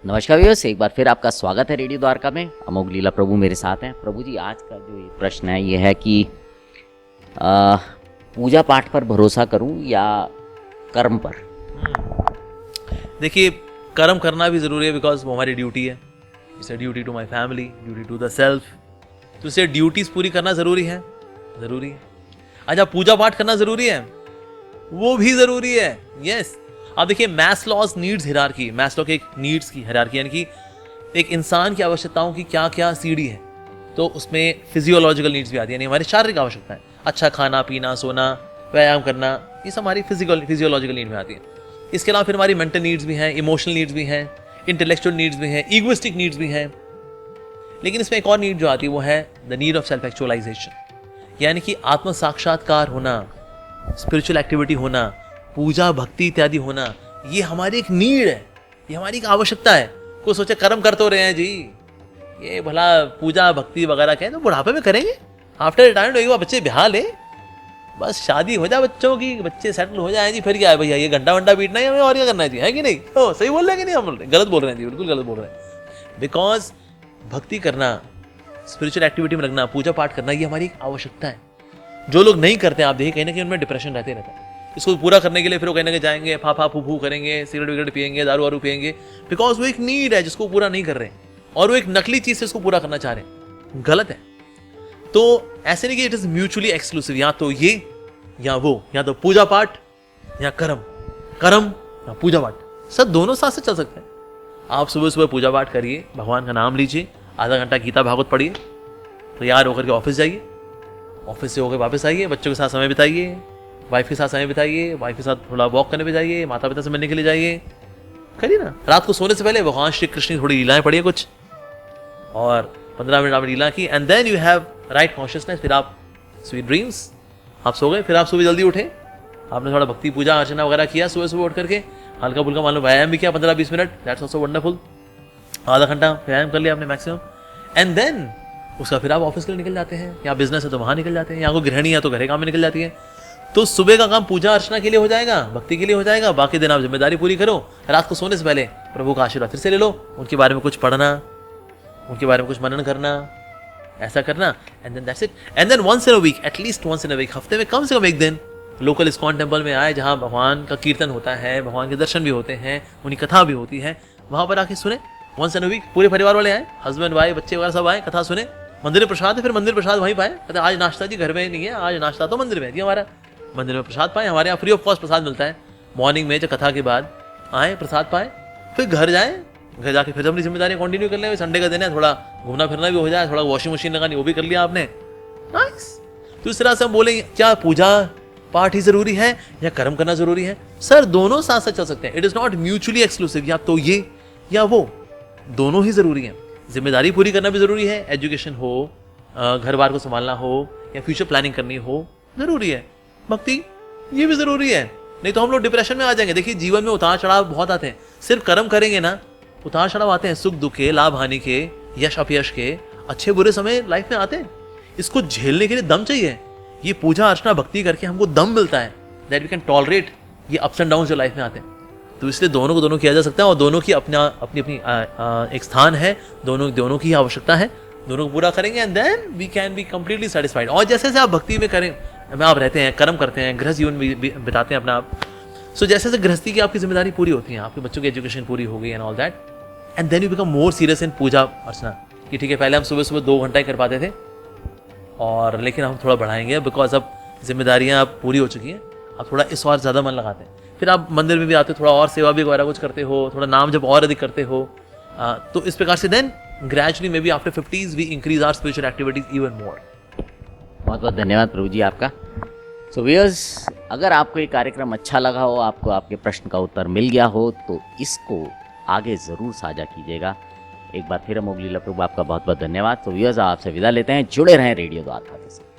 नमस्कार व्यूअर्स, एक बार फिर आपका स्वागत है रेडियो द्वारका में। अमोघ लीला प्रभु मेरे साथ हैं। प्रभु जी, आज का जो ये प्रश्न है ये है कि पूजा पाठ पर भरोसा करूं या कर्म पर। देखिए, कर्म करना भी ज़रूरी है बिकॉज वो हमारी ड्यूटी है। It's a duty to my family, duty to the self. तो इसे ड्यूटीज पूरी करना ज़रूरी है। अच्छा, पूजा पाठ करना ज़रूरी है, वो भी ज़रूरी है। यस, आप देखिए मैस्लोज नीड्स हिरार्की, मैस्लो के एक नीड्स की हिरार्की, यानी कि एक इंसान की आवश्यकताओं की क्या क्या सीढ़ी है। तो उसमें फिजियोलॉजिकल नीड्स भी आती है, यानी हमारी शारीरिक आवश्यकता है। अच्छा खाना पीना, सोना, व्यायाम करना, ये सब हमारी फिजियोलॉजिकल नीड में आती है। इसके अलावा फिर हमारी मेंटल नीड्स भी हैं, इमोशनल नीड्स भी हैं, इंटेलेक्चुअल नीड्स भी हैं, इगोइस्टिक नीड्स भी हैं। लेकिन इसमें एक और नीड जो आती है वो है the need of self actualisation, यानी कि आत्म साक्षात्कार होना, स्पिरिचुअल एक्टिविटी होना, पूजा भक्ति इत्यादि होना। ये हमारी एक नीड है, ये हमारी एक आवश्यकता है। कोई सोचे कर्म कर तो रहे हैं जी, ये भला पूजा भक्ति वगैरह कहें तो बुढ़ापे में करेंगे, आफ्टर रिटायरमेंट एक बार बच्चे ब्याह ले, बस शादी हो जाए बच्चों की, बच्चे सेटल हो जाए जी, फिर क्या है भैया, ये घंटा वंटा पीटना है हमें और क्या करना है जी, है कि नहीं? तो सही बोल रहे हैं कि नहीं? हम बोल रहे हैं गलत बोल रहे हैं जी, बिल्कुल गलत बोल रहे हैं। बिकॉज भक्ति करना, स्पिरिचुअल एक्टिविटी में लगना, पूजा पाठ करना, ये हमारी एक आवश्यकता है। जो लोग नहीं करते हैं, आप देखिए कहीं ना कहीं उनमें डिप्रेशन रहता है। इसको पूरा करने के लिए फिर वो कहीं ना कहीं जाएंगे, फाफा फूफू करेंगे, सिगरेट विगरेट पियेंगे, दारू वारू पियेंगे, बिकॉज वो एक नीड है जिसको पूरा नहीं कर रहे और वो एक नकली चीज से इसको पूरा करना चाह रहे हैं। गलत है। तो ऐसे नहीं कि इट इज म्यूचुअली एक्सक्लूसिव, या तो ये या वो, या तो पूजा पाठ या कर्म या पूजा पाठ, सब दोनों साथ से चल सकते हैं। आप सुबह सुबह पूजा पाठ करिए, भगवान का नाम लीजिए, आधा घंटा गीता भागवत पढ़िए, तैयार होकर के ऑफिस जाइए, ऑफिस से होकर वापस आइए, बच्चों के साथ समय बिताइए, वाइफ के साथ समय बिताइए, वाइफ के साथ थोड़ा वॉक करने पे जाइए, माता पिता से मिलने के लिए जाइए, करिए ना। रात को सोने से पहले भगवान श्री कृष्ण की थोड़ी लीलाएं पढ़िए कुछ, और 15 मिनट आपने लीला की, and then you have right consciousness. फिर आप स्वीट ड्रीम्स, आप सो गए, फिर आप सुबह जल्दी उठे, आपने थोड़ा भक्ति पूजा अर्चना वगैरह किया, सुबह सुबह उठ करके हल्का फुल्का मान लो व्यायाम भी किया 15-20 मिनट, दैट्स ऑल्सो वंडरफुल। आधा घंटा व्यायाम कर लिया आपने मैक्सिमम, एंड देन उसका फिर आप ऑफिस के लिए निकल जाते हैं, या बिजनेस है तो वहां निकल जाते हैं, या कोई गृहिणी है तो घर के काम में निकल जाती है। तो सुबह का काम पूजा अर्चना के लिए हो जाएगा, भक्ति के लिए हो जाएगा, बाकी दिन आप जिम्मेदारी पूरी करो। रात को सोने से पहले प्रभु का आशीर्वाद फिर से ले लो, उनके बारे में कुछ पढ़ना, उनके बारे में कुछ मनन करना, ऐसा करना, and then that's it. And then once in a week, at least once in a week, हफ्ते में कम से कम एक दिन लोकल इस्कॉन टेम्पल में आए, जहाँ भगवान का कीर्तन होता है, भगवान के दर्शन भी होते हैं, उनकी कथा भी होती है, वहां पर आके सुने। वंस इन अ वीक पूरे परिवार वाले आए, हस्बैंड वाइफ बच्चे वगैरह सब आए, कथा सुने। मंदिर में प्रसाद है, फिर मंदिर प्रसाद वहीं पाए। कहते आज नाश्ता जी घर में नहीं है, आज नाश्ता तो मंदिर में है, हमारा मंदिर में प्रसाद पाए। हमारे यहाँ फ्री ऑफ कॉस्ट प्रसाद मिलता है मॉर्निंग में, जब कथा के बाद आए प्रसाद पाए, फिर घर जाए, घर जाके फिर अपनी जिम्मेदारी कंटिन्यू कर ले। संडे का दिन है, थोड़ा घूमना फिरना भी हो जाए, थोड़ा वॉशिंग मशीन लगानी वो भी कर लिया आपने, नाइस। तो इस तरह से हम बोलेंगे क्या पूजा पाठ ही जरूरी है या कर्म करना जरूरी है? सर दोनों साथ साथ चल सकते हैं। It is not mutually exclusive, या तो ये या वो, दोनों ही जरूरी है। जिम्मेदारी पूरी करना भी जरूरी है, एजुकेशन हो, घर बार को संभालना हो, या फ्यूचर प्लानिंग करनी हो, जरूरी है। भक्ति ये भी जरूरी है, नहीं तो हम लोग डिप्रेशन में आ जाएंगे। देखिए जीवन में उतार चढ़ाव बहुत आते हैं, सिर्फ कर्म करेंगे ना, उतार चढ़ाव आते हैं, सुख दुख के, लाभ हानि के, यश अपयश के, अच्छे बुरे समय लाइफ में आते हैं। इसको झेलने के लिए दम चाहिए। ये पूजा अर्चना भक्ति करके हमको दम मिलता है, दैट वी कैन टॉलरेट ये अप्स एंड डाउन जो लाइफ में आते हैं। तो इसलिए दोनों को दोनों किया जा सकता है, और दोनों की अपनी अपनी एक स्थान है, दोनों की आवश्यकता है, दोनों को पूरा करेंगे, and then we can be completely satisfied. और जैसे जैसे आप भक्ति में करें, आप रहते हैं, कर्म करते हैं, गृहस्थ जीवन बिताते हैं अपना आप, सो जैसे जैसे गृहस्थी की आपकी जिम्मेदारी पूरी होती है, आपके बच्चों की एजुकेशन पूरी हो गई and all that, and then you become more serious in puja archana. कि ठीक है, पहले हम सुबह सुबह 2 घंटा ही कर पाते थे, और लेकिन हम थोड़ा बढ़ाएंगे बिकॉज अब जिम्मेदारियां अब पूरी हो चुकी हैं, अब थोड़ा इस और ज़्यादा मन लगाते हैं। फिर आप मंदिर में भी आते हो, थोड़ा और सेवा भी वगैरह कुछ करते हो, थोड़ा नाम जब और अधिक करते हो, तो इस प्रकार से then gradually maybe after 50s we increase our spiritual activities even more. बहुत बहुत धन्यवाद प्रभु जी आपका। सो व्यूअर्स, अगर आपको ये कार्यक्रम अच्छा लगा हो, आपको आपके प्रश्न का उत्तर मिल गया हो, तो इसको आगे ज़रूर साझा कीजिएगा। एक बार फिर अमोघ लीला प्रभु आपका बहुत बहुत धन्यवाद। तो व्यूअर्स, आपसे विदा लेते हैं, जुड़े रहें रेडियो द्वारका के साथ।